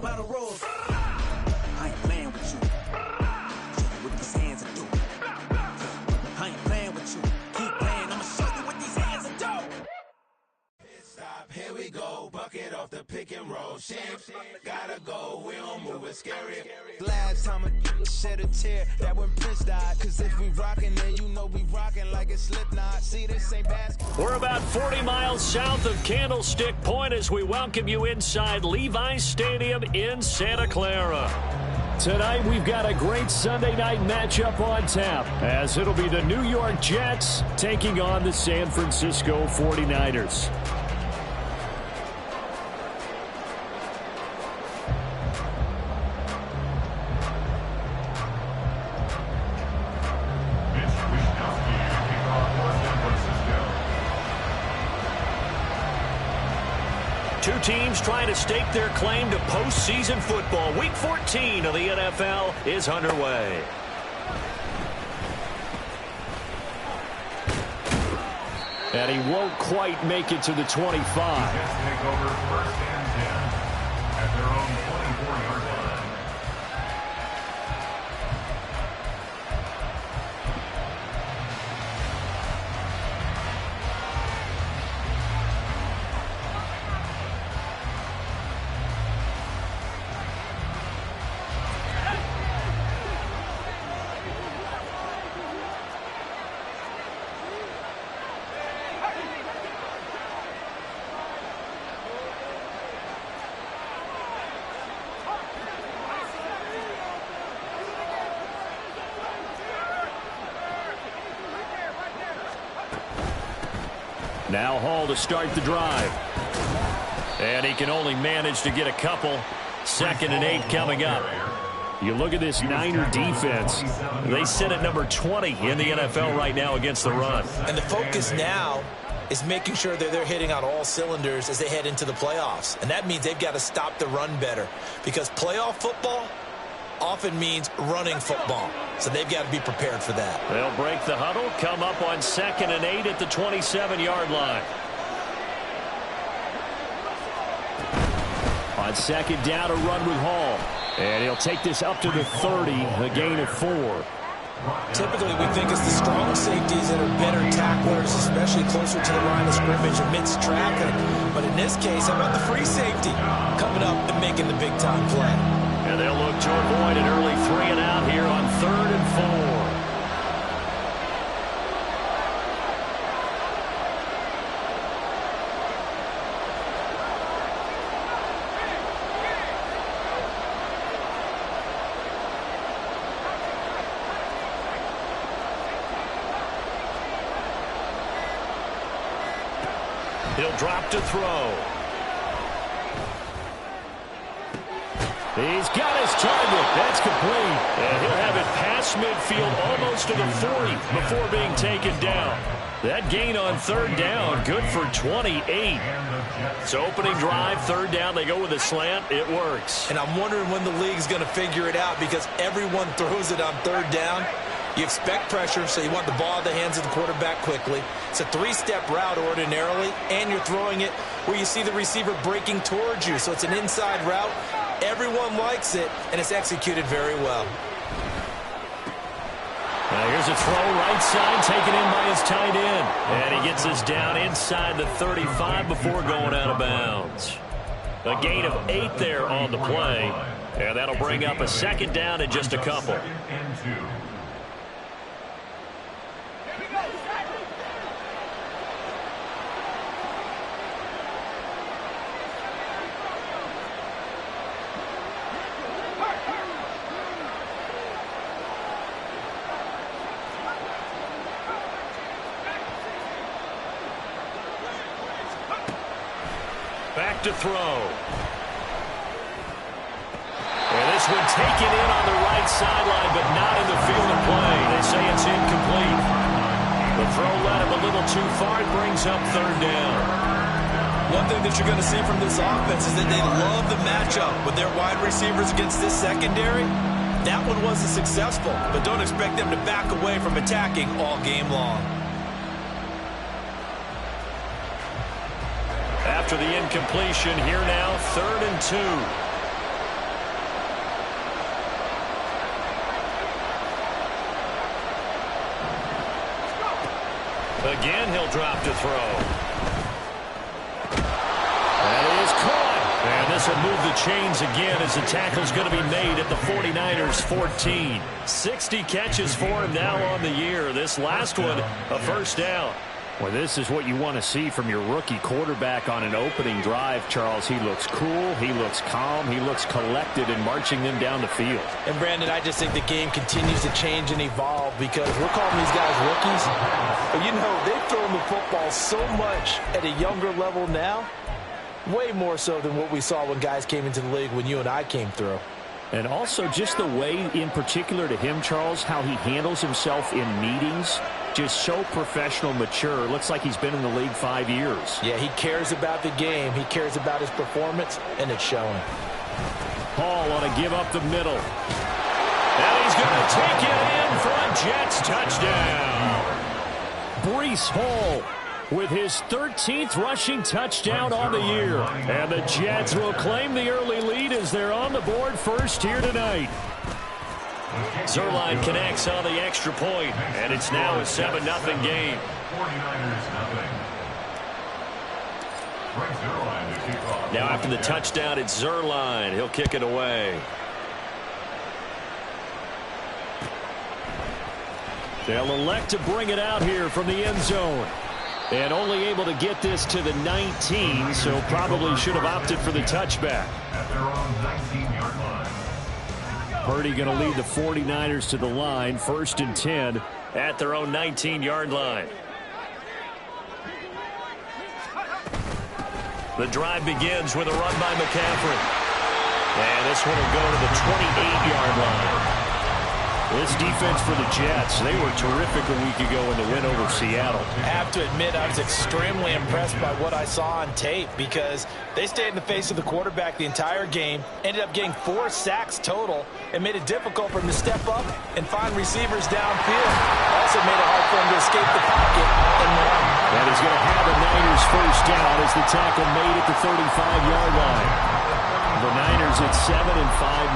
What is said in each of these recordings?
by the rules. I ain't playing with you. Show you what these hands are doing. I ain't playing with you. Keep playing, I'ma show you what these hands are doing. Stop, here we go, bucket off the pick and roll. Shit, gotta go, we don't move it scary. Last time a shed a tear, that when Prince died. Cause if we rockin', then you know we rockin' like it's Slipknot. See, this ain't basketball. We're about 40 miles south of Candlestick Point as we welcome you inside Levi's Stadium in Santa Clara. Tonight, we've got a great Sunday night matchup on tap, as it'll be the New York Jets taking on the San Francisco 49ers. Two teams trying to stake their claim to postseason football. Week 14 of the NFL is underway. And he won't quite make it to the 25. Jets take over first and 10 at their own 24-yard line. Now Hall to start the drive. And he can only manage to get a couple. 2nd and 8 coming up. You look at this Niner defense. They sit at number 20 in the NFL right now against the run. And the focus now is making sure that they're hitting on all cylinders as they head into the playoffs. And that means they've got to stop the run better. Because playoff football often means running football. So they've got to be prepared for that. They'll break the huddle, come up on 2nd and 8 at the 27-yard line. On 2nd down, a run with Hall. And he'll take this up to the 30, a gain of 4. Typically, we think it's the strong safeties that are better tacklers, especially closer to the line of scrimmage amidst traffic. But in this case, how about the free safety coming up and making the big-time play? And they'll look to avoid an early 3 and out here on 3rd and 4. He'll drop to throw. He's got his target. That's complete. And he'll have it past midfield almost to the 40 before being taken down. That gain on 3rd down, good for 28. So opening drive, 3rd down, they go with a slant. It works. And I'm wondering when the league's going to figure it out because everyone throws it on 3rd down. You expect pressure, so you want the ball in the hands of the quarterback quickly. It's a 3-step route ordinarily, and you're throwing it where you see the receiver breaking towards you. So it's an inside route. Everyone likes it, and it's executed very well. Here's a throw right side, taken in by his tight end. And he gets this down inside the 35 before going out of bounds. A gain of 8 there on the play. And that'll bring up a 2nd down and just a couple. Back to throw. And this one taken in on the right sideline, but not in the field of play. They say it's incomplete. The throw led him a little too far. It brings up 3rd down. One thing that you're going to see from this offense is that they love the matchup with their wide receivers against this secondary. That one wasn't successful, but don't expect them to back away from attacking all game long. After the incompletion, here now, 3rd and 2. Again, he'll drop to throw. That is caught. And this will move the chains again as the tackle's going to be made at the 49ers 14. 60 catches for him now on the year. This last one, a first down. Well, this is what you want to see from your rookie quarterback on an opening drive, Charles. He looks cool, he looks calm, he looks collected in marching them down the field. And, Brandon, I just think the game continues to change and evolve because we're calling these guys rookies. But, you know, they've thrown the football so much at a younger level now, way more so than what we saw when guys came into the league when you and I came through. And also just the way, in particular to him, Charles, how he handles himself in meetings. Just so professional, mature. Looks like he's been in the league 5 years. Yeah, he cares about the game. He cares about his performance, and it's showing. Hall on a give up the middle. And he's going to take it in for a Jets touchdown. Breece Hall with his 13th rushing touchdown on the year. And the Jets will claim the early lead as they're on the board first here tonight. Zerline connects on the extra point, and it's now a 7-0 game. 49ers nothing. Now after the touchdown, it's Zerline. He'll kick it away. They'll elect to bring it out here from the end zone. And only able to get this to the 19, so probably should have opted for the touchback. At their own 19-yard line. Purdy going to lead the 49ers to the line, 1st and 10 at their own 19-yard line. The drive begins with a run by McCaffrey. And this one will go to the 28-yard line. This defense for the Jets, they were terrific a week ago in the win over Seattle. I have to admit, I was extremely impressed by what I saw on tape because they stayed in the face of the quarterback the entire game, ended up getting 4 sacks total, and made it difficult for him to step up and find receivers downfield. Also made it hard for him to escape the pocket and run. That is going to have the Niners first down as the tackle made at the 35-yard line. The Niners at 7-5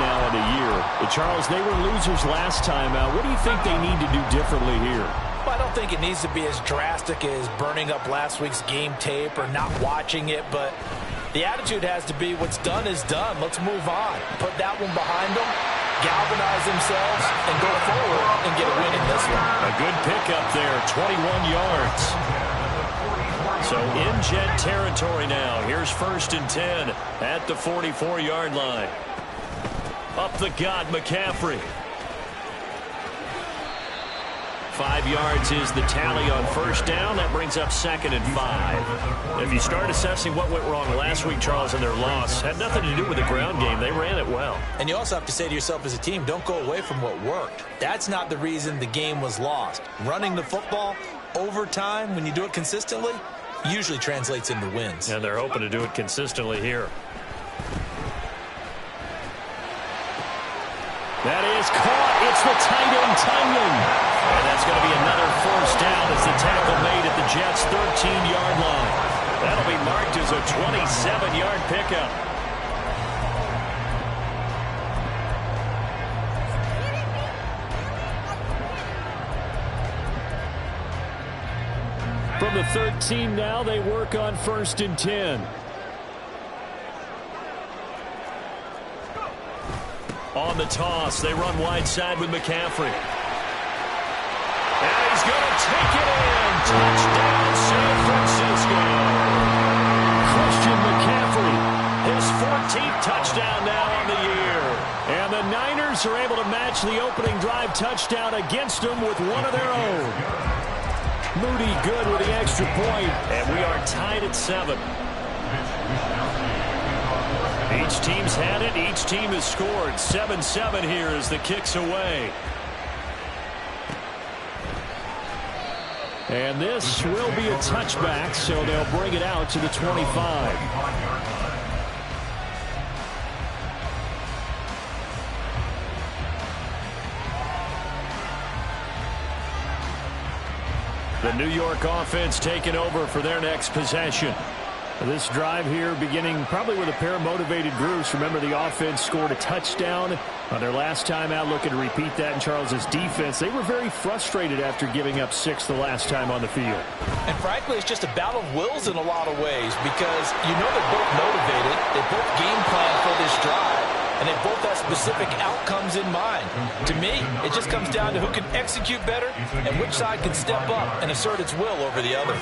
now in the year. Charles, they were losers last time out. What do you think they need to do differently here? Well, I don't think it needs to be as drastic as burning up last week's game tape or not watching it, but the attitude has to be what's done is done. Let's move on. Put that one behind them, galvanize themselves, and go forward and get a win in this one. A good pickup there, 21 yards. So in Jet territory now. Here's 1st and 10 at the 44-yard line. Up the gut, McCaffrey. 5 yards is the tally on first down. That brings up 2nd and 5. If you start assessing what went wrong last week, Charles, in their loss, had nothing to do with the ground game. They ran it well. And you also have to say to yourself as a team, don't go away from what worked. That's not the reason the game was lost. Running the football over time, when you do it consistently, usually translates into wins. And they're hoping to do it consistently here. That is caught. It's the tight end, Tunyon. And that's going to be another first down as the tackle made at the Jets' 13-yard line. That'll be marked as a 27-yard pickup. From the 13 now, they work on 1st and 10. On the toss, they run wide side with McCaffrey. And he's going to take it in. Touchdown, San Francisco. Christian McCaffrey, his 14th touchdown now on the year. And the Niners are able to match the opening drive touchdown against them with one of their own. Moody good with the extra point, and we are tied at 7. Each team's had it. Each team has scored. 7-7 here as the kick's away. And this will be a touchback, so they'll bring it out to the 25. The New York offense taking over for their next possession. This drive here beginning probably with a pair of motivated groups. Remember, the offense scored a touchdown on their last time out, looking to repeat that in Charles's defense. They were very frustrated after giving up 6 the last time on the field. And frankly, it's just a battle of wills in a lot of ways because you know they're both motivated. They both game plan for this drive, and they both have specific outcomes in mind. To me, it just comes down to who can execute better and which side can step up and assert its will over the other.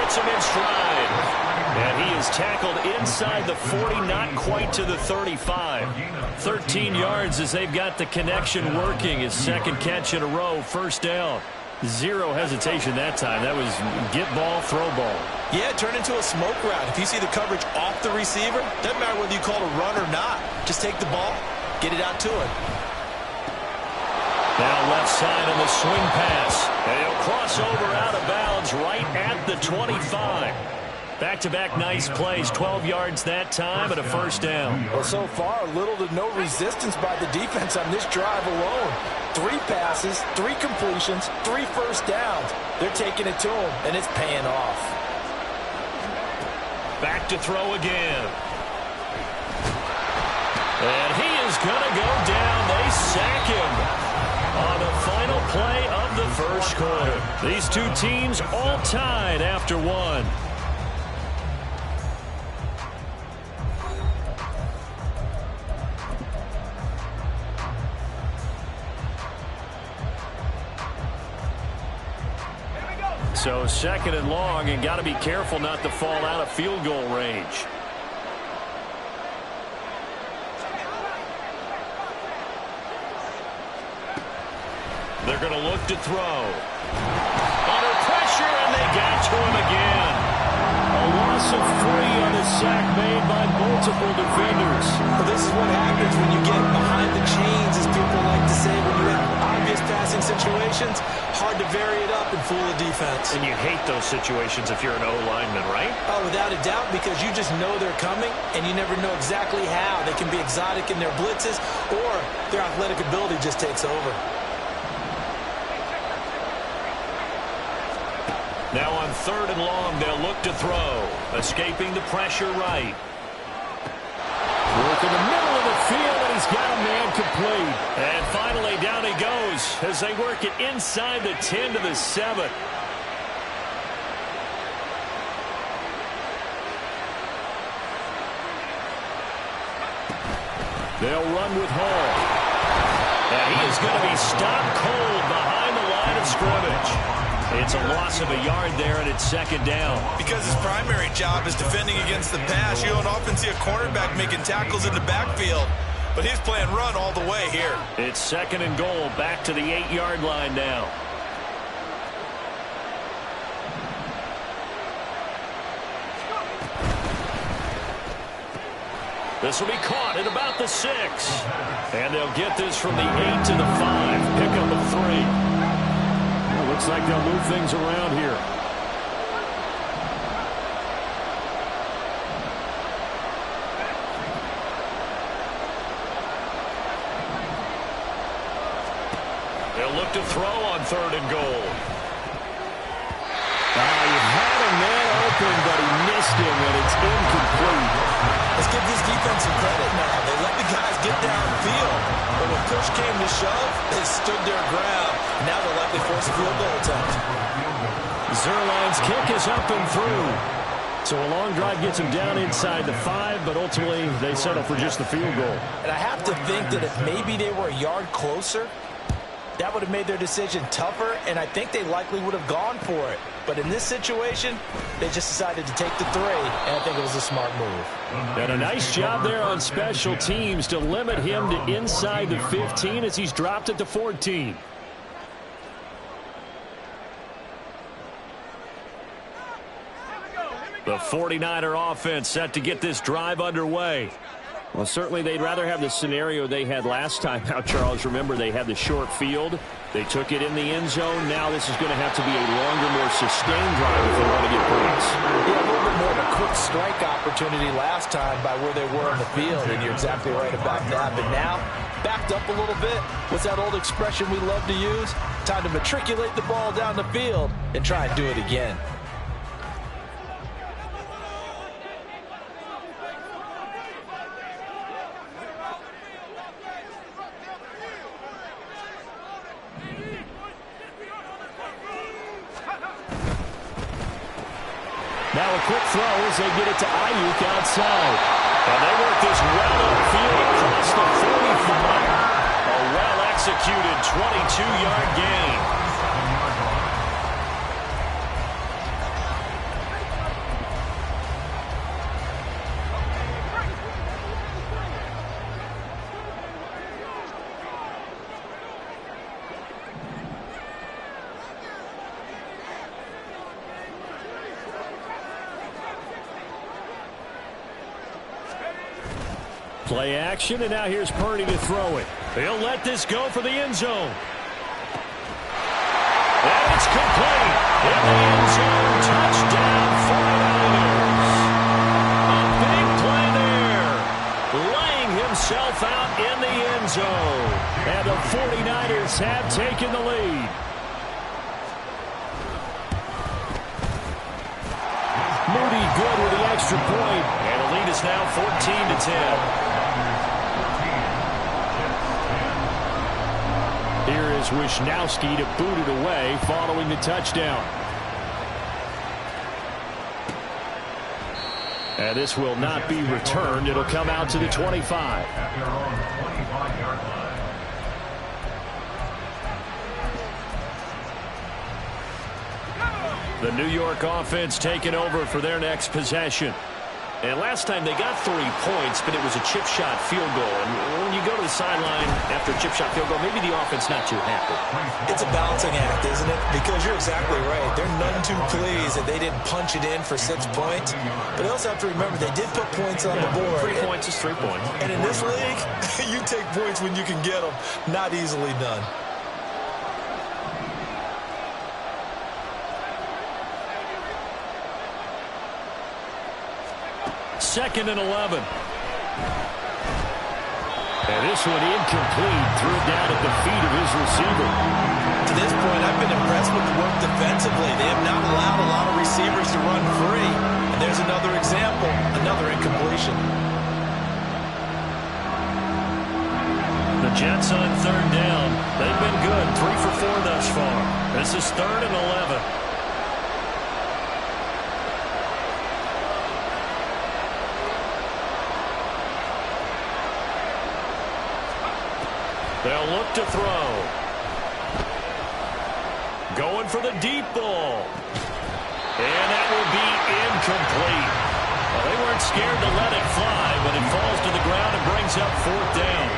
Him in stride. And he is tackled inside the 40, not quite to the 35. 13 yards as they've got the connection working. His second catch in a row, first down. Zero hesitation that time. That was get ball, throw ball. Yeah, it turned into a smoke route. If you see the coverage off the receiver, doesn't matter whether you call it a run or not. Just take the ball, get it out to him. Now left side on the swing pass. And he'll cross over out of bounds right at the 25. Back-to-back nice plays, 12 yards that time and a first down. Well, so far, little to no resistance by the defense on this drive alone. 3 passes, 3 completions, 3 first downs. They're taking it to him, and it's paying off. Back to throw again. And he is going to go down. They sack him on the final play of the first quarter. These two teams all tied after one. So second and long, and got to be careful not to fall out of field goal range. They're going to look to throw. Under pressure, and they got to him again. A loss of 3 on the sack made by multiple defenders. Well, this is what happens when you get behind the chains, as people like to say, when you have obvious passing situations. Hard to vary it up and fool the defense. And you hate those situations if you're an O-lineman, right? Oh, without a doubt, because you just know they're coming, and you never know exactly how. They can be exotic in their blitzes, or their athletic ability just takes over. Now on third and long, they'll look to throw. Escaping the pressure right. Work in the middle of the field, and he's got a man complete. And finally, down he goes as they work it inside the 10 to the 7. They'll run with Hall. And he is going to be stopped cold behind the line of scrimmage. It's a loss of a yard there, and it's second down. Because his primary job is defending against the pass, you don't often see a cornerback making tackles in the backfield. But he's playing run all the way here. It's second and goal, back to the 8-yard line now. This will be caught at about the 6. And they'll get this from the 8 to the 5. Pick up of 3. Looks like they'll move things around here. They'll look to throw on third and goal. He had a man open, but he missed him, and it's incomplete. Let's give this defense some credit now. They let the guys get downfield. But when push came to shove, they stood their ground. Now they'll likely force a field goal attempt. Zerline's kick is up and through. So a long drive gets them down inside the 5, but ultimately they settle for just the field goal. And I have to think that if maybe they were a yard closer, that would have made their decision tougher, and I think they likely would have gone for it. But in this situation, they just decided to take the 3, and I think it was a smart move. And a nice job there on special teams to limit him to inside the 15 as he's dropped at the 14. The 49er offense set to get this drive underway. Well, certainly they'd rather have the scenario they had last time out, Charles. Remember, they had the short field. They took it in the end zone. Now this is going to have to be a longer, more sustained drive if they want to get points. Yeah, a little bit more of a quick strike opportunity last time by where they were on the field, and you're exactly right about that. But now, backed up a little bit. What's that old expression we love to use? Time to matriculate the ball down the field and try and do it again. Now a quick throw as they get it to Ayuk outside. And they work this well upfield across the 45. A well-executed 22-yard gain. Play action, and now here's Purdy to throw it. He'll let this go for the end zone. And it's complete. In the end zone, touchdown 49ers. A big play there. Laying himself out in the end zone. And the 49ers have taken the lead. Moody good with the extra point. And the lead is now 14-10. Here is Wisnowski to boot it away following the touchdown. And this will not be returned. It'll come out to the 25. At their own 25-yard line. The New York offense taking over for their next possession. And last time they got 3 points, but it was a chip shot field goal. And when you go to the sideline after a chip shot field goal, maybe the offense not too happy. It's a balancing act, isn't it? Because you're exactly right. They're none too pleased that they didn't punch it in for 6 points. But they also have to remember they did put points on the board. 3 points is 3 points. And in this league, you take points when you can get them. Not easily done. Second and 11. And this one incomplete. Threw it down at the feet of his receiver. To this point, I've been impressed with the work defensively. They have not allowed a lot of receivers to run free. And there's another example, another incompletion. The Jets on third down. They've been good. 3 for 4 thus far. This is third and 11. They'll look to throw. Going for the deep ball. And that will be incomplete. Well, they weren't scared to let it fly, but it falls to the ground and brings up fourth down.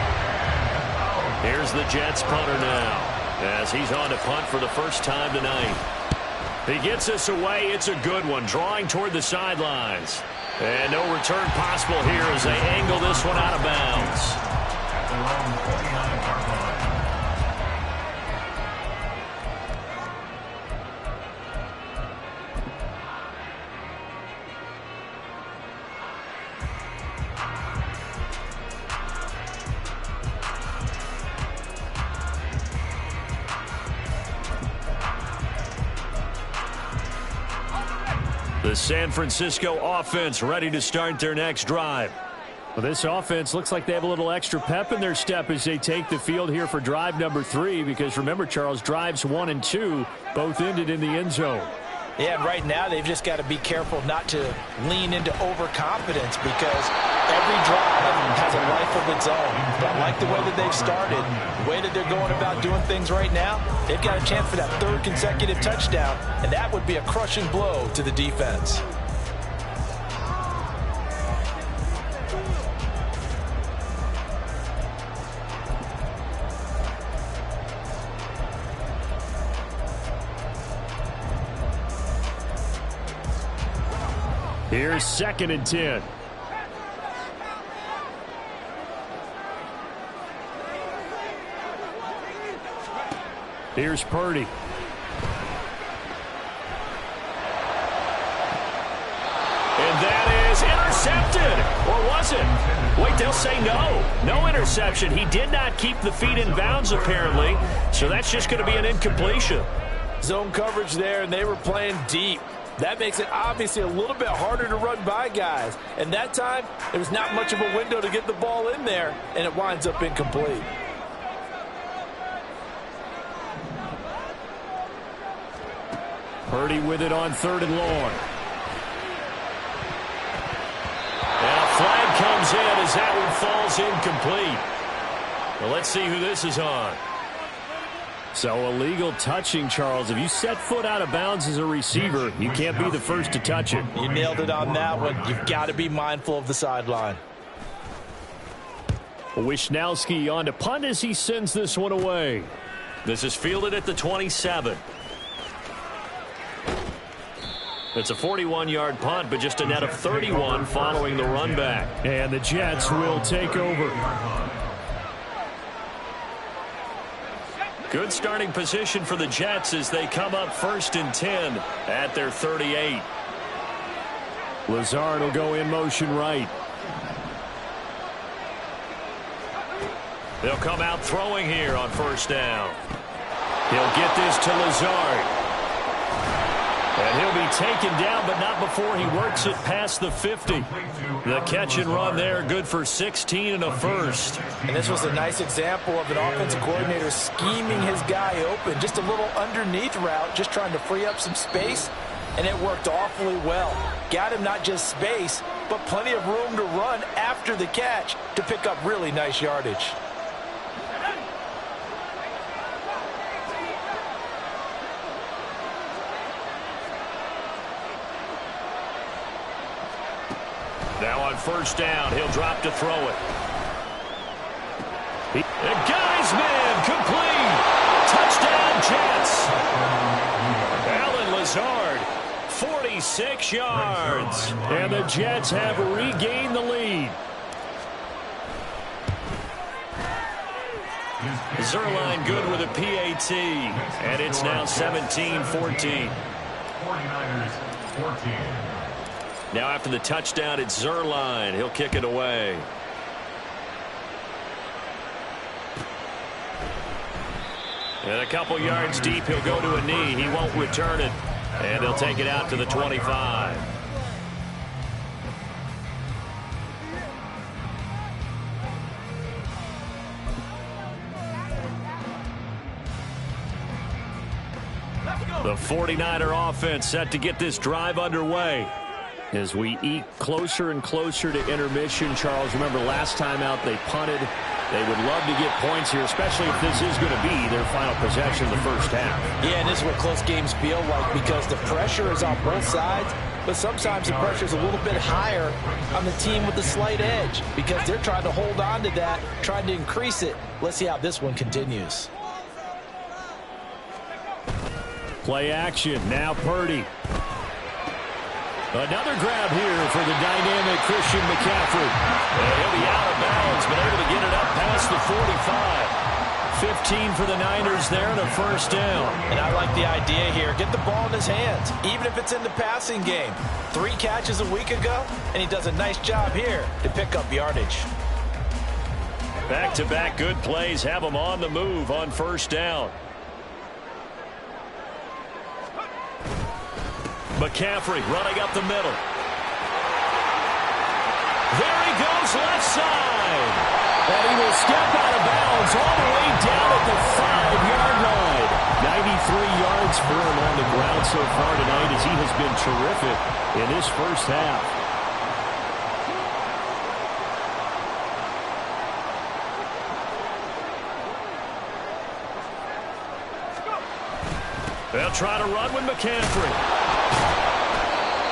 Here's the Jets punter now, as he's on to punt for the first time tonight. He gets us away. It's a good one, drawing toward the sidelines. And no return possible here as they angle this one out of bounds. At their own 49-yard line. The San Francisco offense ready to start their next drive. Well, this offense looks like they have a little extra pep in their step as they take the field here for drive number 3, because remember, Charles, drives 1 and 2 both ended in the end zone. Yeah, and right now they've just got to be careful not to lean into overconfidence, because every drive has a life of its own. But I like the way that they've started, the way that they're going about doing things right now. They've got a chance for that 3rd consecutive touchdown, and that would be a crushing blow to the defense. Here's 2nd and 10. Here's Purdy. And that is intercepted. Or was it? Wait, they'll say no. No interception. He did not keep the feet in bounds, apparently. So that's just going to be an incompletion. Zone coverage there, and they were playing deep. That makes it obviously a little bit harder to run by guys. And that time, there was not much of a window to get the ball in there, and it winds up incomplete. Purdy with it on 3rd and long. And a flag comes in as that one falls incomplete. Well, let's see who this is on. So illegal touching, Charles. If you set foot out of bounds as a receiver, you can't be the first to touch it. You nailed it on that one. You've got to be mindful of the sideline. Wisnowski on to punt as he sends this one away. This is fielded at the 27. It's a 41-yard punt, but just a net of 31 following the run back. And the Jets will take over. Good starting position for the Jets as they come up 1st and 10 at their 38. Lazard will go in motion right. They'll come out throwing here on 1st down. He'll get this to Lazard. And he'll be taken down, but not before he works it past the 50. The catch and run there, good for 16 and a first. And this was a nice example of an offensive coordinator scheming his guy open. Just a little underneath route, just trying to free up some space, and it worked awfully well. Got him not just space, but plenty of room to run after the catch to pick up really nice yardage. Now on 1st down, he'll drop to throw it. The guy's man, complete. Touchdown, Jets. Alan Lazard, 46 yards. And the Jets have regained the lead. Zerline good with a PAT. And it's now 17-14. 49ers 14. Now after the touchdown, it's Zerline. He'll kick it away. And a couple yards deep, he'll go to a knee. He won't return it. And he'll take it out to the 25. The 49er offense set to get this drive underway. As we eke closer and closer to intermission, Charles, remember last time out they punted. They would love to get points here, especially if this is going to be their final possession of the first half. Yeah, and this is what close games feel like because the pressure is on both sides, but sometimes the pressure is a little bit higher on the team with the slight edge because they're trying to hold on to that, trying to increase it. Let's see how this one continues. Play action. Now Purdy. Another grab here for the dynamic Christian McCaffrey. And he'll be out of bounds, but able to get it up past the 45. 15 for the Niners there and a first down. And I like the idea here. Get the ball in his hands, even if it's in the passing game. 3 catches a week ago, and he does a nice job here to pick up yardage. Back-to-back good plays have him on the move on first down. McCaffrey running up the middle. There he goes left side. And he will step out of bounds all the way down at the 5-yard line. 93 yards for him on the ground so far tonight as he has been terrific in this first half. They'll try to run with McCaffrey.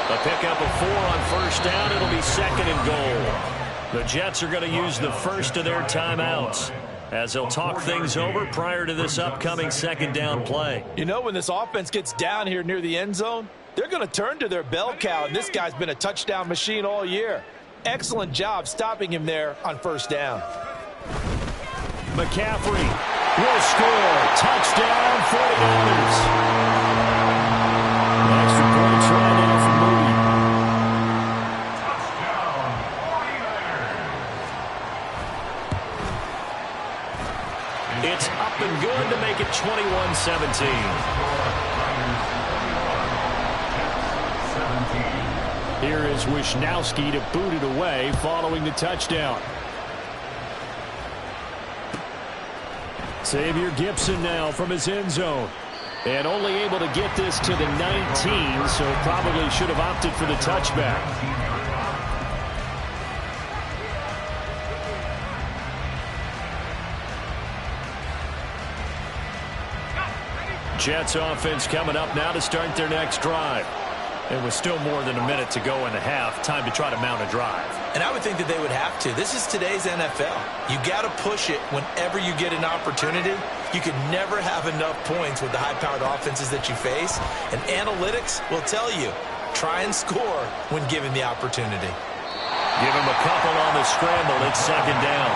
A pickup of 4 on first down. It'll be 2nd and goal. The Jets are going to use the first of their timeouts as they'll talk things over prior to this upcoming 2nd down play. You know, when this offense gets down here near the end zone, they're going to turn to their bell cow, and this guy's been a touchdown machine all year. Excellent job stopping him there on first down. McCaffrey will score. Touchdown, 49ers. Extra points right now for Moody. Touchdown, 49ers. It's up and good to make it 21-17. Here is Wisnowski to boot it away following the touchdown. Xavier Gibson now from his end zone. And only able to get this to the 19, so probably should have opted for the touchback. Jets offense coming up now to start their next drive. And with still more than a minute to go in the half, time to try to mount a drive. And I would think that they would have to. This is today's NFL. You got to push it whenever you get an opportunity. You can never have enough points with the high-powered offenses that you face. And analytics will tell you, try and score when given the opportunity. Give him a couple on the scramble. It's second down.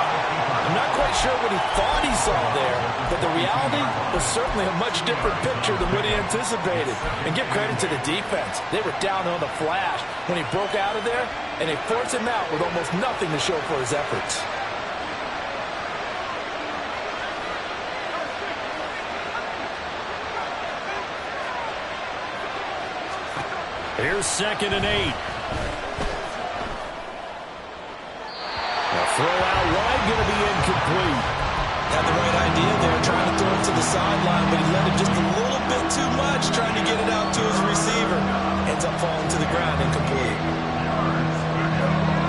I'm not quite sure what he thought he saw there, but the reality was certainly a much different picture than what he anticipated. And give credit to the defense. They were down on the flash when he broke out of there, and they forced him out with almost nothing to show for his efforts. Here's 2nd and 8. Throw out wide, going to be incomplete. Had the right idea there, trying to throw it to the sideline, but he let it just a little bit too much, trying to get it out to his receiver. Ends up falling to the ground, incomplete.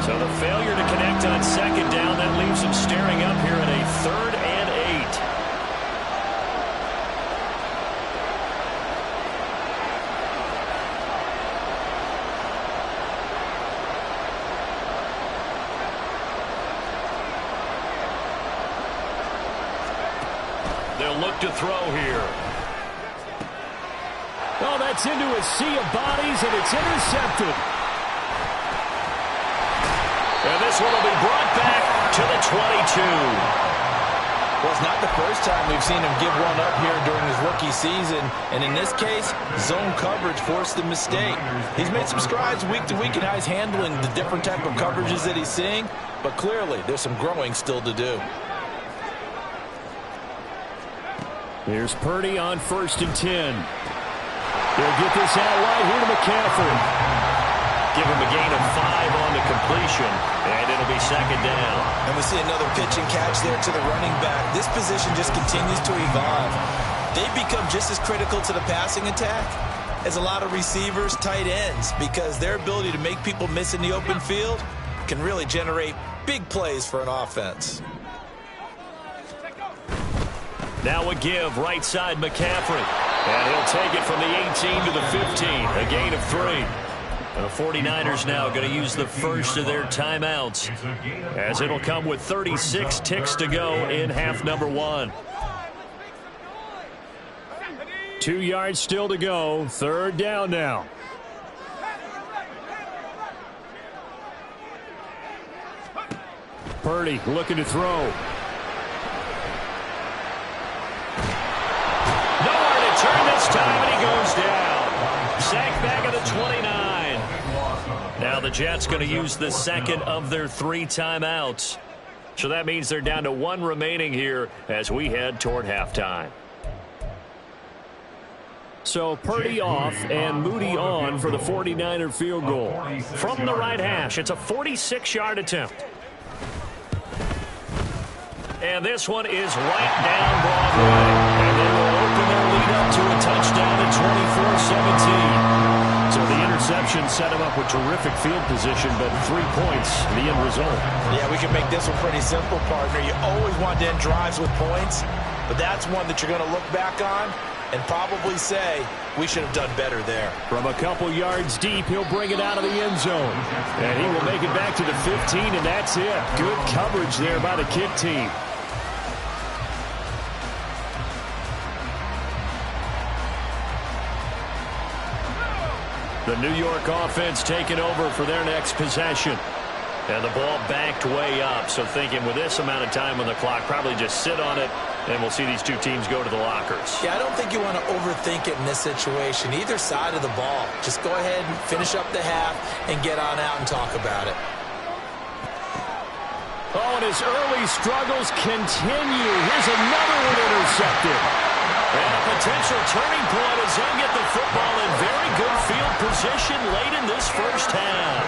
So the failure to connect on second down, that leaves him staring up here at a 3rd and 8. They'll look to throw here. Oh, that's into a sea of bodies, and it's intercepted. And this one will be brought back to the 22. Well, it's not the first time we've seen him give one up here during his rookie season. And in this case, zone coverage forced the mistake. He's made some strides week to week in how he's handling the different type of coverages that he's seeing. But clearly, there's some growing still to do. Here's Purdy on 1st and 10. He'll get this out wide here to McCaffrey. Give him a gain of 5 on the completion, and it'll be second down. And we see another pitch and catch there to the running back. This position just continues to evolve. They've become just as critical to the passing attack as a lot of receivers, tight ends, because their ability to make people miss in the open field can really generate big plays for an offense. Now a give, right side McCaffrey. And he'll take it from the 18 to the 15, a gain of 3. The 49ers now going to use the first of their timeouts, as it'll come with 36 ticks to go in half number 1. 2 yards still to go, 3rd down now. Purdy looking to throw. Turn this time, and he goes down. Sacked back at the 29. Now the Jets going to use the second of their 3 timeouts. So that means they're down to 1 remaining here as we head toward halftime. So Purdy off and Moody on for the 49er field goal. From the right hash, it's a 46-yard attempt. And this one is right down Broadway. And they will open their lead up to a touchdown at 24-17. So the interception set him up with terrific field position, but 3 points, the end result. Yeah, we can make this one pretty simple, partner. You always want to end drives with points, but that's one that you're going to look back on and probably say, we should have done better there. From a couple yards deep, he'll bring it out of the end zone. And he will make it back to the 15, and that's it. Good coverage there by the kick team. The New York offense taking over for their next possession. And the ball backed way up, so thinking with this amount of time on the clock, probably just sit on it And we'll see these two teams go to the lockers. Yeah, I don't think you want to overthink it in this situation. Either side of the ball. Just go ahead and finish up the half and get on out and talk about it. Oh, and his early struggles continue. Here's another one intercepted. And a potential turning point as they'll get the football in very good field position late in this first half.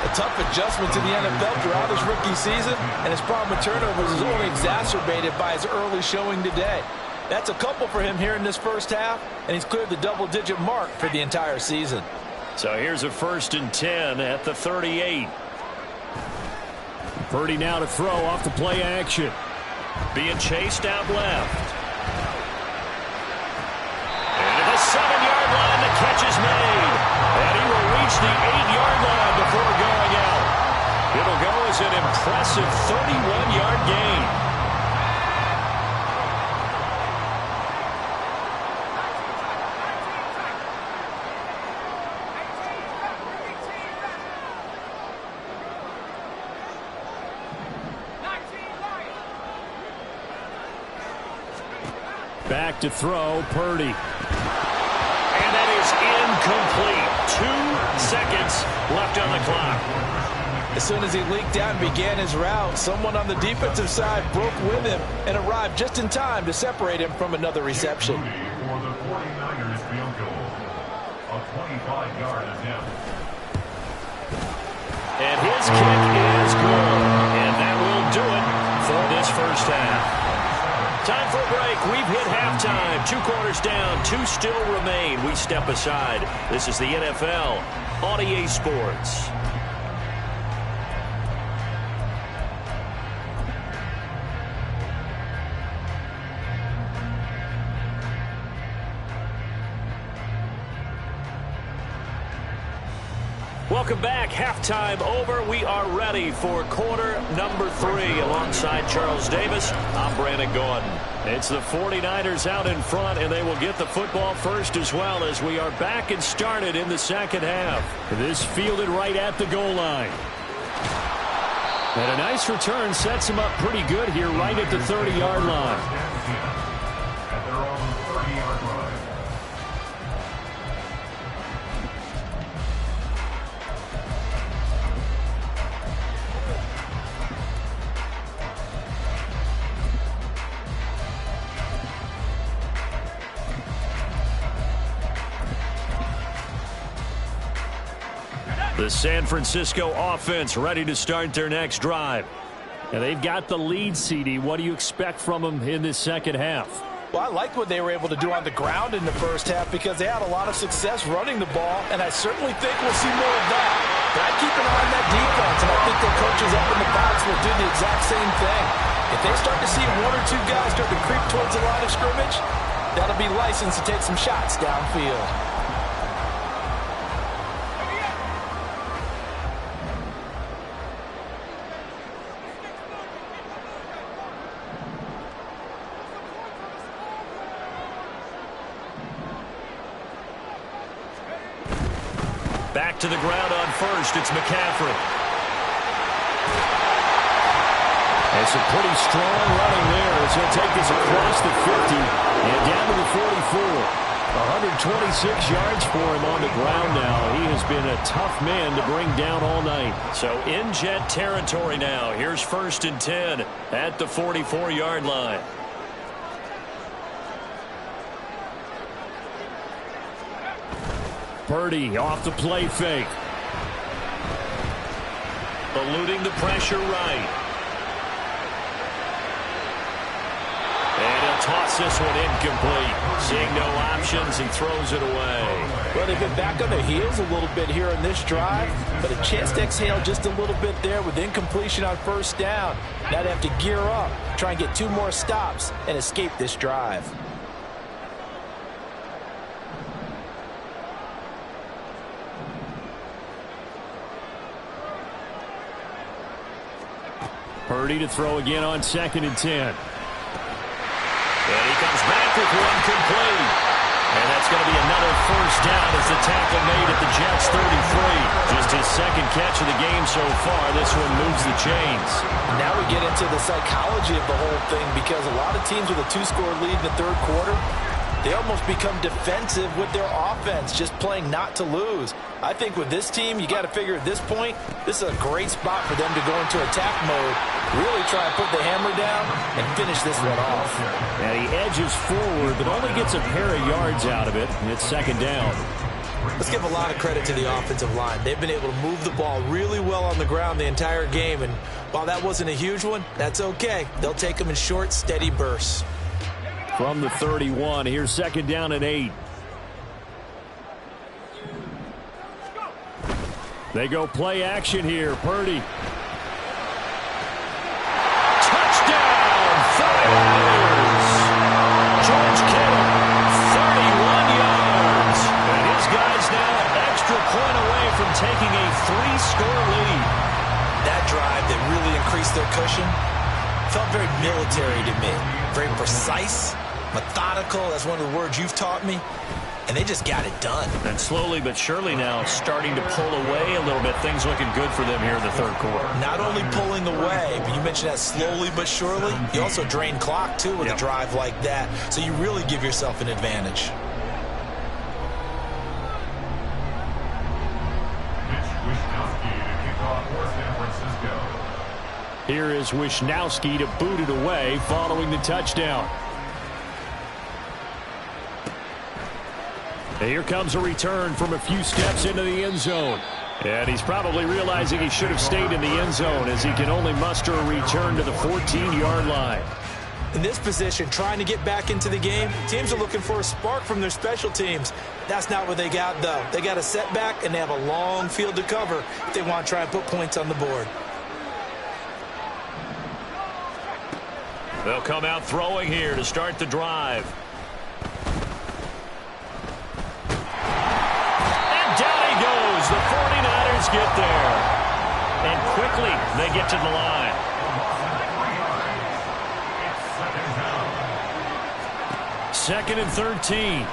A tough adjustment to the NFL throughout his rookie season, and his problem with turnovers is only exacerbated by his early showing today. That's a couple for him here in this first half, and he's cleared the double-digit mark for the entire season. So here's a 1st and 10 at the 38. Purdy now to throw off the play action. Being chased out left. And to the 7-yard line, the catch is made. And he will reach the 8-yard line before going out. It'll go as an impressive 31-yard gain. Back to throw, Purdy. And that is incomplete. 2 seconds left on the clock. As soon as he leaked out and began his route, someone on the defensive side broke with him and arrived just in time to separate him from another reception. For the 49ers field goal. A 25-yard attempt. And his kick is good. And that will do it for this first half. Time for a break. We've hit halftime. 2 quarters down. 2 still remain. We step aside. This is the NFL on EA Sports. Welcome back. Halftime over. We are ready for quarter number 3. Alongside Charles Davis, I'm Brandon Gordon. It's the 49ers out in front, and they will get the football first as well as we are back and started in the second half. This fielded right at the goal line. And a nice return sets him up pretty good here right at the 30-yard line. At their own 30-yard line. The San Francisco offense ready to start their next drive. And they've got the lead, CD. What do you expect from them in this second half? Well, I like what they were able to do on the ground in the first half because they had a lot of success running the ball, and I certainly think we'll see more of that. But I keep an eye on that defense, and I think their coaches up in the box will do the exact same thing. If they start to see 1 or 2 guys start to creep towards the line of scrimmage, that'll be licensed to take some shots downfield. Back to the ground on first. It's McCaffrey. And some pretty strong running there as he'll take this across the 50 and down to the 44. 126 yards for him on the ground now. He has been a tough man to bring down all night. So in jet territory now. Here's 1st and 10 at the 44-yard line. Purdy off the play fake. Eluding the pressure right. And he'll toss this one incomplete. Seeing no options, he throws it away. Well, they've been back on their heels a little bit here in this drive, but a chance to exhale just a little bit there with incompletion on 1st down. Now they have to gear up, try and get 2 more stops, and escape this drive. Purdy to throw again on 2nd and 10. And he comes back with one complete. And that's going to be another first down as the tackle made at the Jets' 33. Just his second catch of the game so far. This one moves the chains. Now we get into the psychology of the whole thing, because a lot of teams with a 2-score lead in the third quarter, they almost become defensive with their offense, just playing not to lose. I think with this team, you got to figure at this point, this is a great spot for them to go into attack mode, really try to put the hammer down and finish this one off. And he edges forward, but only gets a pair of yards out of it, and it's second down. Let's give a lot of credit to the offensive line. They've been able to move the ball really well on the ground the entire game, and while that wasn't a huge one, that's okay. They'll take them in short, steady bursts. From the 31, here's second down and 8. They go play action here. Purdy. Touchdown! 30 George Kittle, 31 yards. And his guys now an extra point away from taking a 3-score lead. That drive that really increased their cushion felt very military to me. Very precise, methodical. That's one of the words you've taught me. And they just got it done. And slowly but surely now starting to pull away a little bit. Things looking good for them here in the third quarter. Not only pulling away, but you mentioned that slowly but surely. You also drain clock, too, with a drive like that. So you really give yourself an advantage. Here is Wisnowski to boot it away following the touchdown. And here comes a return from a few steps into the end zone. And he's probably realizing he should have stayed in the end zone as he can only muster a return to the 14-yard line. In this position, trying to get back into the game, teams are looking for a spark from their special teams. That's not what they got, though. They got a setback, and they have a long field to cover if they want to try and put points on the board. They'll come out throwing here to start the drive. And down he goes. The 49ers get there. And quickly they get to the line. Second and 13.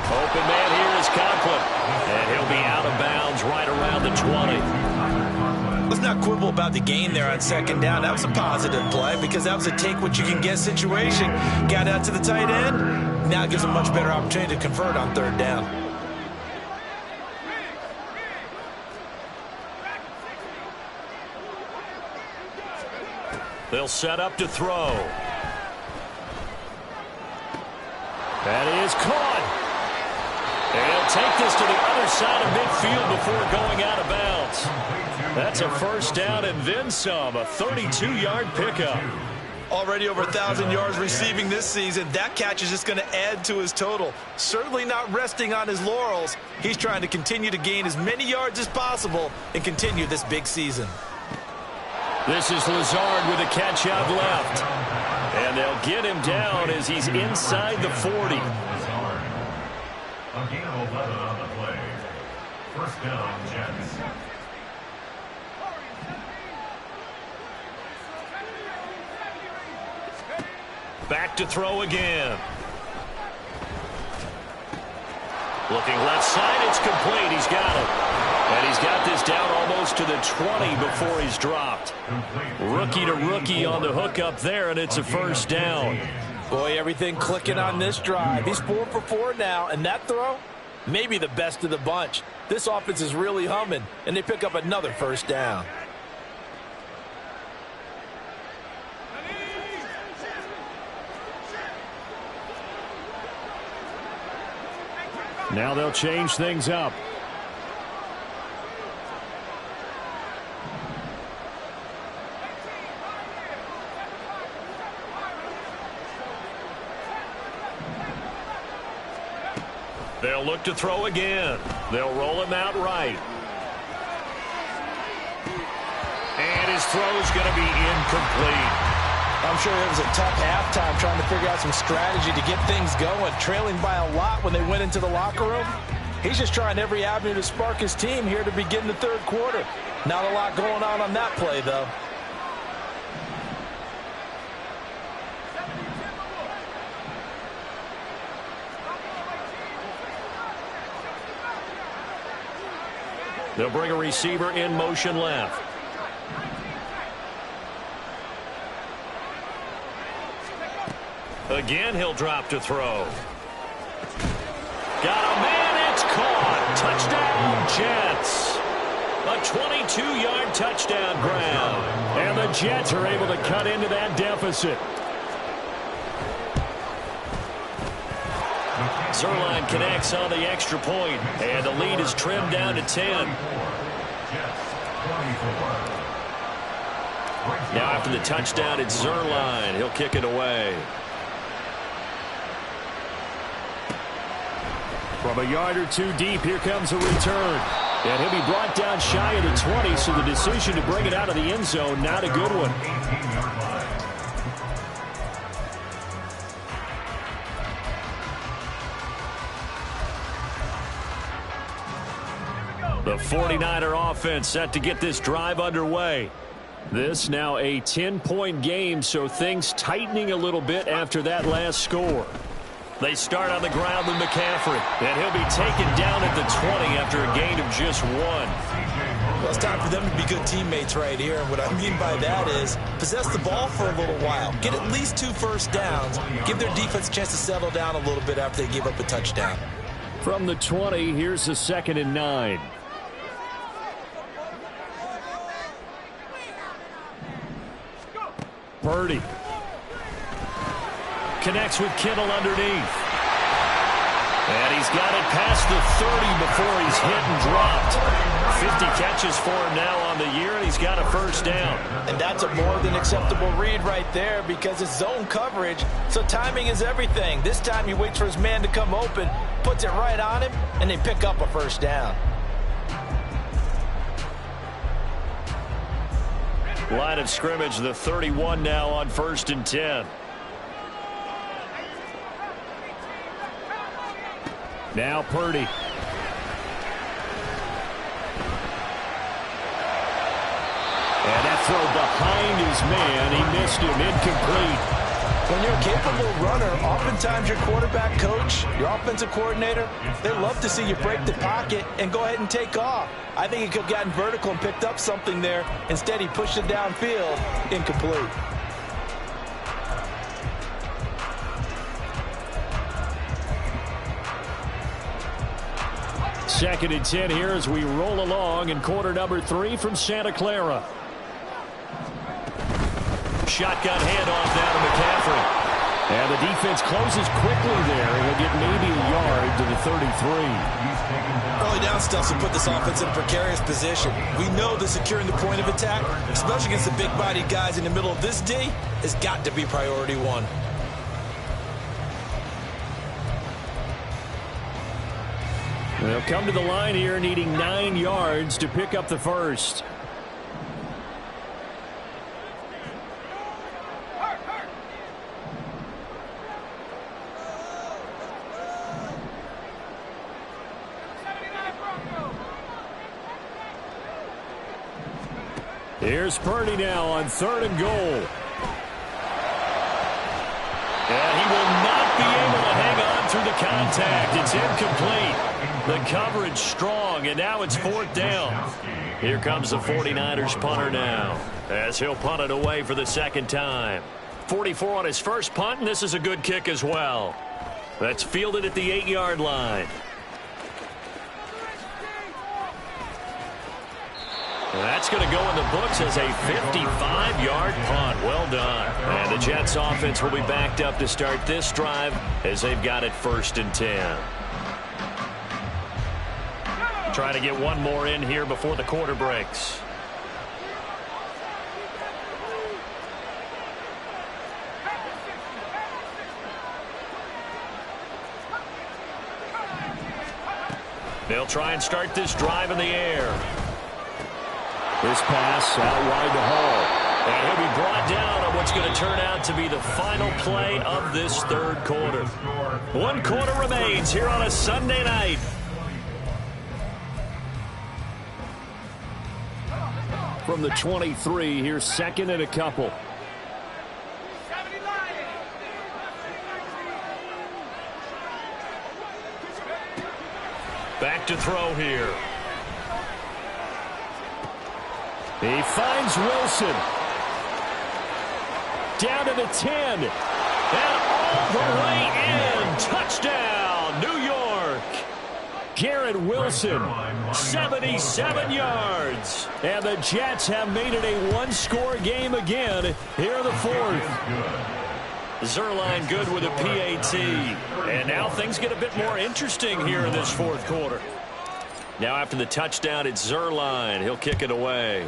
Open man here is Conklin. And he'll be out of bounds right around the 20. Let's not quibble about the gain there on second down. That was a positive play because that was a take-what-you-can-get situation. Got out to the tight end. Now it gives a much better opportunity to convert on third down. They'll set up to throw. That is caught. And he'll take this to the other side of midfield before going out of bounds. That's a first down and then some, a 32-yard pickup. Already over 1,000 yards receiving this season. That catch is just going to add to his total. Certainly not resting on his laurels. He's trying to continue to gain as many yards as possible and continue this big season. This is Lazard with a catch out left. And they'll get him down as he's inside the 40. A gain of 11 on the play. First down, Jets. Back to throw again. Looking left side, it's complete. He's got it. And he's got this down almost to the 20 before he's dropped. Rookie to rookie on the hookup there, and it's a first down. Boy, everything clicking on this drive. He's 4 for 4 now, and that throw, maybe the best of the bunch. This offense is really humming, and they pick up another first down. Now they'll change things up. They'll look to throw again. They'll roll him out right. And his throw's going to be incomplete. I'm sure it was a tough halftime trying to figure out some strategy to get things going, trailing by a lot when they went into the locker room. He's just trying every avenue to spark his team here to begin the third quarter. Not a lot going on that play, though. They'll bring a receiver in motion left. Again, he'll drop to throw. Got a man, it's caught. Touchdown, Jets. A 22-yard touchdown grab. And the Jets are able to cut into that deficit. Zerline connects on the extra point, and the lead is trimmed down to 10. Now after the touchdown, it's Zerline. He'll kick it away. From a yard or two deep, here comes a return. And he'll be brought down shy of the 20, so the decision to bring it out of the end zone, not a good one. The 49er offense set to get this drive underway. This now a 10-point game, so things tightening a little bit after that last score. They start on the ground with McCaffrey, and he'll be taken down at the 20 after a gain of just 1. Well, it's time for them to be good teammates right here. And what I mean by that is possess the ball for a little while. Get at least 2 first downs. Give their defense a chance to settle down a little bit after they give up a touchdown. From the 20, here's the 2nd and 9. Purdy connects with Kittle underneath. And he's got it past the 30 before he's hit and dropped. 50 catches for him now on the year, and he's got a first down. And that's a more than acceptable read right there because it's zone coverage, so timing is everything. This time he waits for his man to come open, puts it right on him, and they pick up a first down. Line of scrimmage, the 31 now on 1st and 10. Now Purdy. And that throw behind his man. He missed him. Incomplete. When you're a capable runner, oftentimes your quarterback coach, your offensive coordinator, they love to see you break the pocket and go ahead and take off. I think he could have gotten vertical and picked up something there. Instead, he pushed it downfield. Incomplete. Second and 10 here as we roll along in quarter number 3 from Santa Clara. Shotgun handoff now to McCaffrey. And the defense closes quickly there. He'll get maybe a yard to the 33. Early down stuff will put this offense in a precarious position. We know that securing the point of attack, especially against the big-bodied guys in the middle of this D, has got to be priority 1. They'll come to the line here needing 9 yards to pick up the first. Here's Purdy now on 3rd and goal. And he will not be able to hang on through the contact. It's incomplete. The coverage strong, and now it's 4th down. Here comes the 49ers punter now, as he'll punt it away for the 2nd time. 44 on his first punt, and this is a good kick as well. That's fielded at the 8-yard line. That's going to go in the books as a 55-yard punt. Well done. And the Jets offense will be backed up to start this drive as they've got it 1st and 10. Trying to get one more in here before the quarter breaks. They'll try and start this drive in the air. This pass out wide to Hall. And he'll be brought down on what's going to turn out to be the final play of this 3rd quarter. 1 quarter remains here on a Sunday night. From the 23, here's 2nd and a couple. Back to throw here. He finds Wilson. Down to the 10. And all the way in. Touchdown, New York. Garrett Wilson, 77 yards. And the Jets have made it a one-score game again here in the fourth. Zuerlein good with a PAT. And now things get a bit more interesting here in this fourth quarter. Now after the touchdown, it's Zuerlein. He'll kick it away.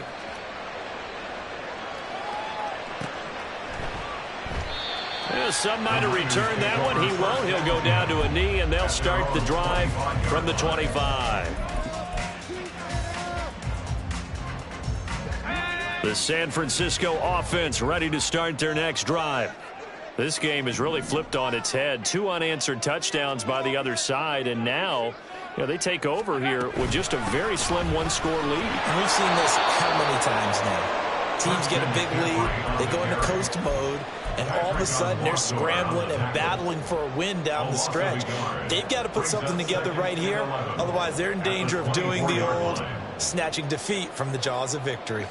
Yeah, some might have returned that one. He won't. He'll go down to a knee, and they'll start the drive from the 25. The San Francisco offense ready to start their next drive. This game is really flipped on its head. 2 unanswered touchdowns by the other side, and now they take over here with just a very slim one-score lead. And we've seen this how many times now? Teams get a big lead, they go into coast mode, and all of a sudden they're scrambling and battling for a win down the stretch. They've got to put something together right here, otherwise they're in danger of doing the old snatching defeat from the jaws of victory.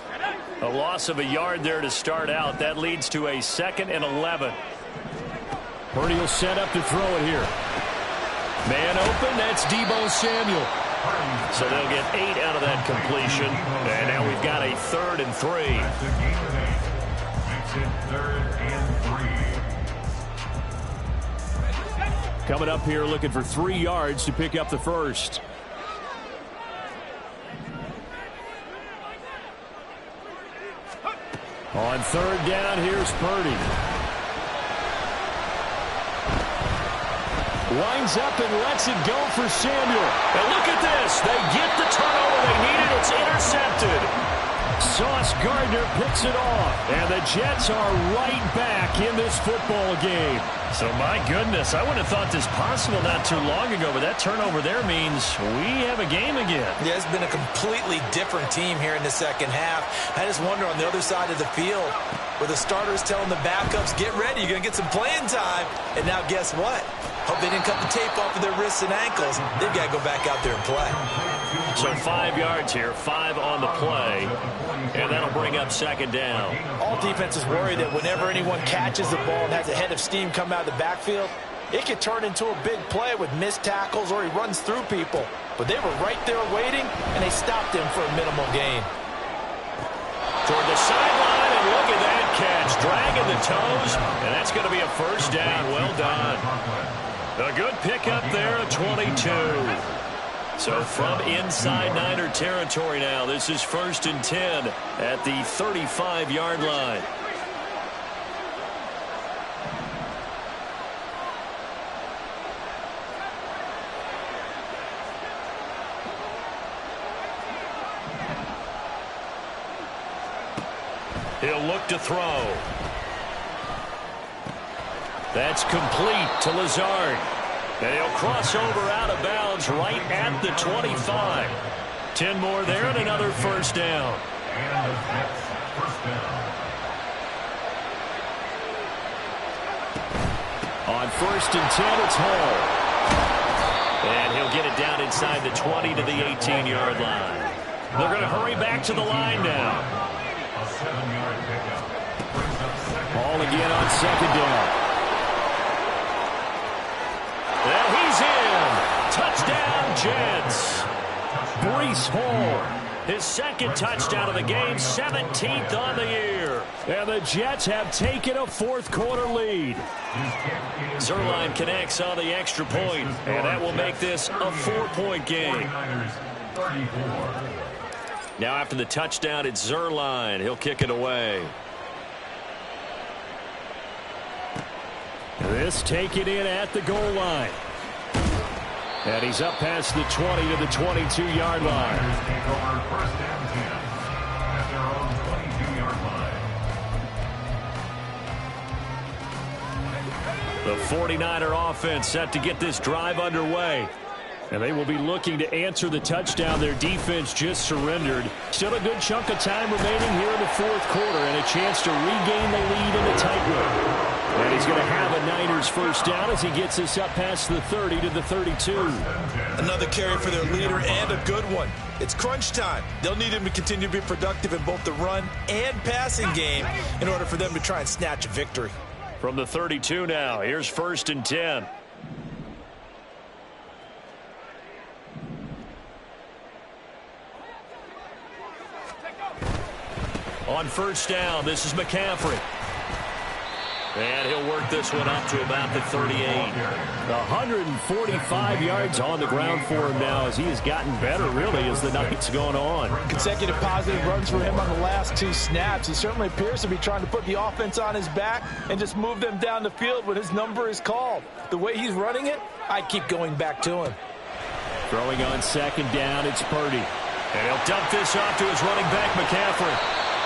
A loss of a yard there to start out. That leads to a 2nd and 11. Purdy will set up to throw it here. Man open, that's Deebo Samuel. So they'll get 8 out of that completion. And now we've got a 3rd and 3. Makes it 3rd and 3. Coming up here looking for 3 yards to pick up the first. On 3rd down, here's Purdy. Winds up and lets it go for Samuel. And look at this. They get the turnover they needed. It's intercepted. Sauce Gardner picks it off. And the Jets are right back in this football game. So, my goodness, I wouldn't have thought this possible not too long ago, but that turnover there means we have a game again. Yeah, it's been a completely different team here in the second half. I just wonder on the other side of the field where the starters telling the backups, get ready, you're going to get some playing time. And now guess what? Hope they didn't cut the tape off of their wrists and ankles. They've got to go back out there and play. So 5 yards here, 5 on the play, and that'll bring up 2nd down. All defenses worry that whenever anyone catches the ball and has a head of steam come out of the backfield, it could turn into a big play with missed tackles or he runs through people. But they were right there waiting, and they stopped him for a minimal gain. Toward the sideline, and look at that catch, dragging the toes, and that's going to be a 1st down. Well done. A good pickup there at 22. So from inside Niner territory now, this is 1st and 10 at the 35-yard line. He'll look to throw. That's complete to Lazard. And he'll cross over out of bounds right at the 25. 10 more there and another 1st down. And the Jets, 1st down. On 1st and 10, it's Hall. And he'll get it down inside the 20 to the 18-yard line. They're going to hurry back to the line now. A 7-yard pickup. Brings up 2nd. Hall again on 2nd down. And he's in. Touchdown, Jets. Breece Hall, his 2nd touchdown of the game, 17th on the year. And the Jets have taken a 4th quarter lead. Zuerlein connects on the extra point, and that will make this a 4-point game. Now after the touchdown, it's Zuerlein. He'll kick it away. This taken in at the goal line. And he's up past the 20 to the 22-yard line. Take over 1st and 10 at their own 22-yard line. The 49er offense set to get this drive underway. And they will be looking to answer the touchdown their defense just surrendered. Still a good chunk of time remaining here in the 4th quarter and a chance to regain the lead in the tightrope. And he's going to have a Niners first down as he gets us up past the 30 to the 32. Another carry for their leader and a good one. It's crunch time. They'll need him to continue to be productive in both the run and passing game in order for them to try and snatch a victory. From the 32 now, here's 1st and 10. On 1st down, this is McCaffrey. And he'll work this one up to about the 38. 145 yards on the ground for him now as he has gotten better, really, as the night's gone on. Consecutive positive runs for him on the last 2 snaps. He certainly appears to be trying to put the offense on his back and just move them down the field when his number is called. The way he's running it, I keep going back to him. Throwing on 2nd down, it's Purdy. And he'll dump this off to his running back, McCaffrey.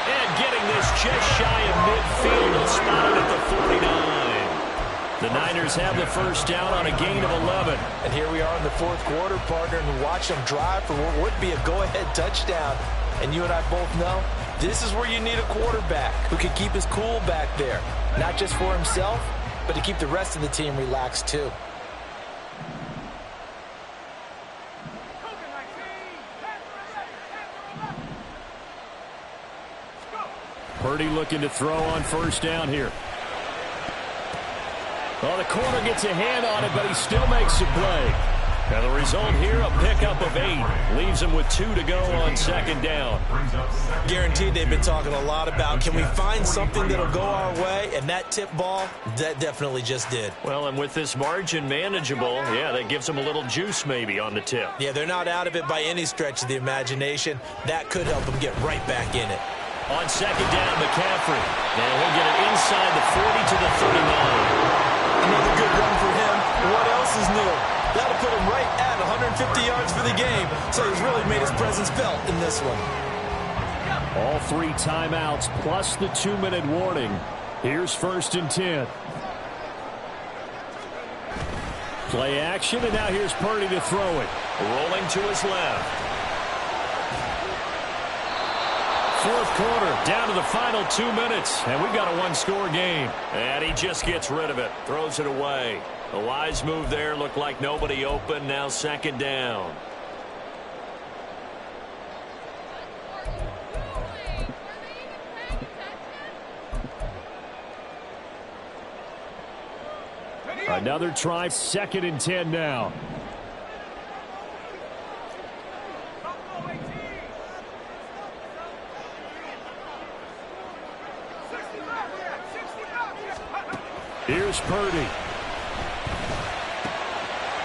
And getting this just shy of midfield. He'll spot it at the 49. The Niners have the first down on a gain of 11. And here we are in the 4th quarter, partner, and watch them drive for what would be a go-ahead touchdown. And you and I both know this is where you need a quarterback who can keep his cool back there. Not just for himself, but to keep the rest of the team relaxed too. Purdy looking to throw on 1st down here. Well, the corner gets a hand on it, but he still makes the play. And the result here, a pickup of 8. Leaves him with 2 to go on 2nd down. Guaranteed they've been talking a lot about, can we find something that'll go our way? And that tip ball, that definitely just did. Well, and with this margin manageable, yeah, that gives them a little juice maybe on the tip. Yeah, they're not out of it by any stretch of the imagination. That could help them get right back in it. On 2nd down, McCaffrey. And he'll get it inside the 40 to the 39. Another good run for him. What else is new? That'll put him right at 150 yards for the game. So he's really made his presence felt in this one. All 3 timeouts plus the 2-minute warning. Here's 1st and 10. Play action, and now here's Purdy to throw it. Rolling to his left. 4th quarter, down to the final 2 minutes, and we've got a 1-score game. And he just gets rid of it, throws it away. A wise move there, looked like nobody open, now 2nd down. Another try, 2nd and 10 now. Here's Purdy.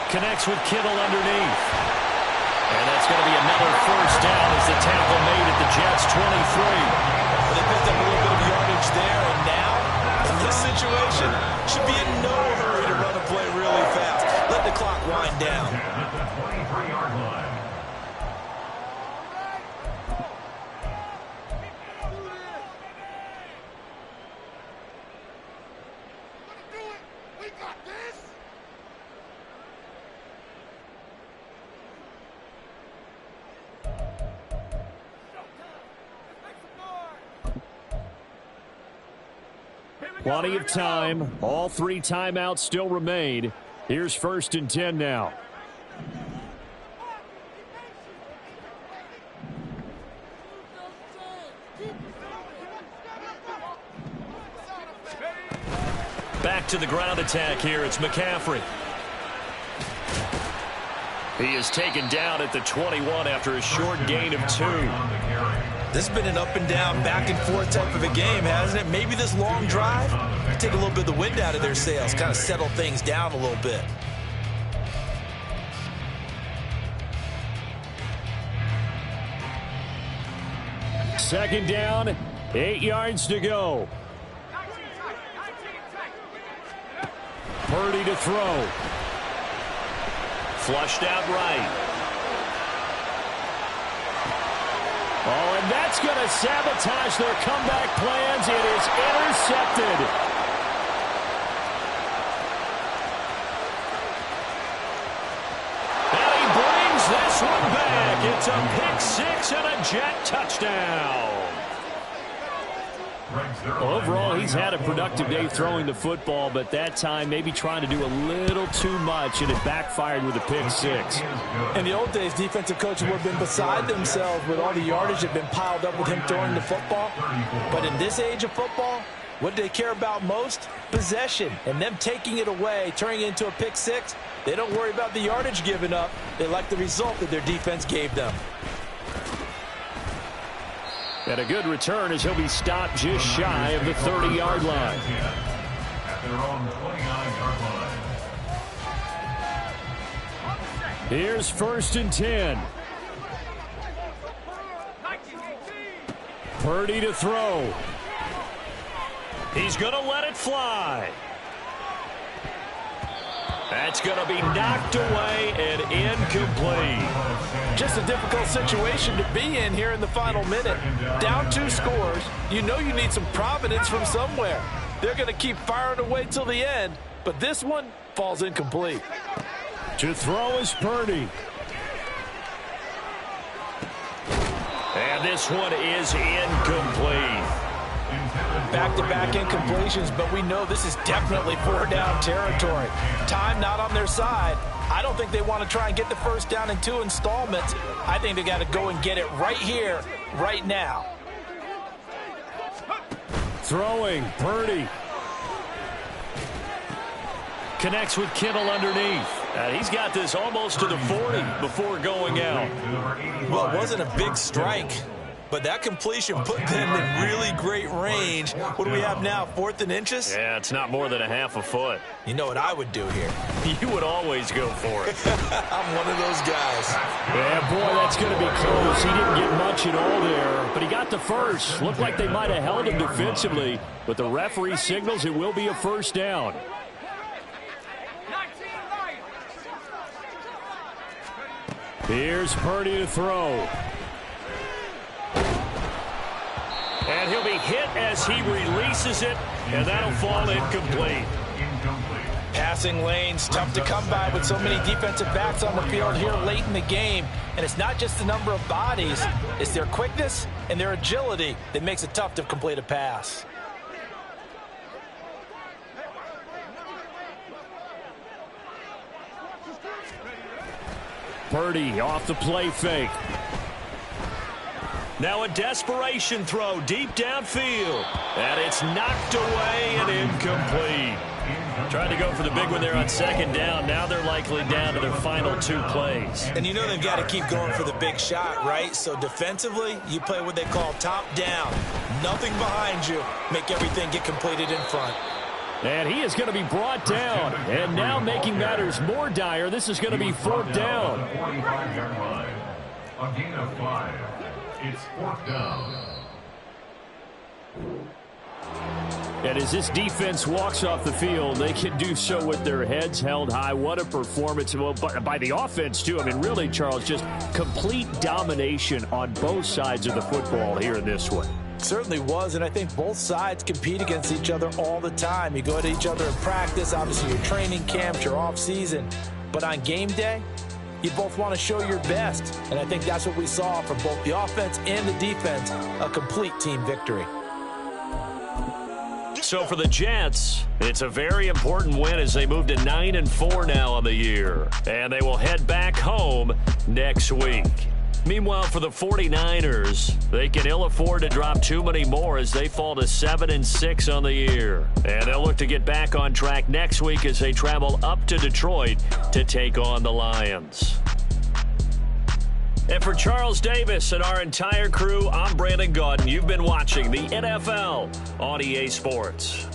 Connects with Kittle underneath. And that's going to be another first down as the tackle made at the Jets' 23. Well, they picked up a little bit of yardage there, and now, in this situation, should be in no hurry to run a play really fast. Let the clock wind down. At the 23-yard line. Plenty of time. All 3 timeouts still remain. Here's 1st and 10 now. Back to the ground attack here. It's McCaffrey. He is taken down at the 21 after a short gain of 2. This has been an up-and-down, back-and-forth type of a game, hasn't it? Maybe this long drive take a little bit of the wind out of their sails, kind of settle things down a little bit. Second down, 8 yards to go. Purdy to throw. Flushed out right. Oh, and that's going to sabotage their comeback plans. It is intercepted. And he brings this one back. It's a pick 6 and a Jet touchdown. Overall, he's had a productive day throwing the football, but that time maybe trying to do a little too much, and it backfired with a pick six. In the old days, defensive coaches would have been beside themselves with all the yardage that had been piled up with him throwing the football. But in this age of football, what do they care about most? Possession. And them taking it away, turning it into a pick six, they don't worry about the yardage given up. They like the result that their defense gave them. And a good return as he'll be stopped just shy of the 30-yard line. At their own 29-yard line. Here's 1st and 10. Purdy to throw. He's going to let it fly. That's going to be knocked away and incomplete. Just a difficult situation to be in here in the final minute. Down 2 scores. You know you need some providence from somewhere. They're going to keep firing away till the end, but this one falls incomplete. To throw is Purdy. And this one is incomplete. Back-to-back incompletions, but we know this is definitely 4-down territory. Time not on their side. I don't think they want to try and get the first down in 2 installments. I think they got to go and get it right here, right now. Throwing, Purdy. Connects with Kittle underneath. He's got this almost to the 40 before going out. Well, it wasn't a big strike, but that completion put them in really great range. What do we have now, 4th and inches? Yeah, it's not more than a half a foot. You know what I would do here? You would always go for it. I'm one of those guys. Yeah, boy, that's going to be close. He didn't get much at all there, but he got the first. Looked like they might have held him defensively, but the referee signals it will be a first down. Here's Purdy to throw. And he'll be hit as he releases it, and that'll fall incomplete. Passing lanes, tough to come by with so many defensive backs on the field here late in the game. And it's not just the number of bodies, it's their quickness and their agility that makes it tough to complete a pass. Purdy off the play fake. Now a desperation throw deep downfield. And it's knocked away and incomplete. Trying to go for the big one there on 2nd down. Now they're likely down to their final 2 plays. And you know they've got to keep going for the big shot, right? So defensively, you play what they call top down. Nothing behind you. Make everything get completed in front. And he is going to be brought down. And now making matters more dire, this is going to be 4th down. 45-yard line. A gain of 5. It's 4th down. And as this defense walks off the field, they can do so with their heads held high. What a performance by the offense, too. I mean, really, Charles, just complete domination on both sides of the football here in this one. Certainly was, and I think both sides compete against each other all the time. You go to each other in practice, obviously your training camps, your off-season. But on game day, you both want to show your best. And I think that's what we saw from both the offense and the defense, a complete team victory. So for the Jets, it's a very important win as they move to 9-4 now on the year. And they will head back home next week. Meanwhile, for the 49ers, they can ill afford to drop too many more as they fall to 7-6 on the year. And they'll look to get back on track next week as they travel up to Detroit to take on the Lions. And for Charles Davis and our entire crew, I'm Brandon Gaudin. You've been watching the NFL on EA Sports.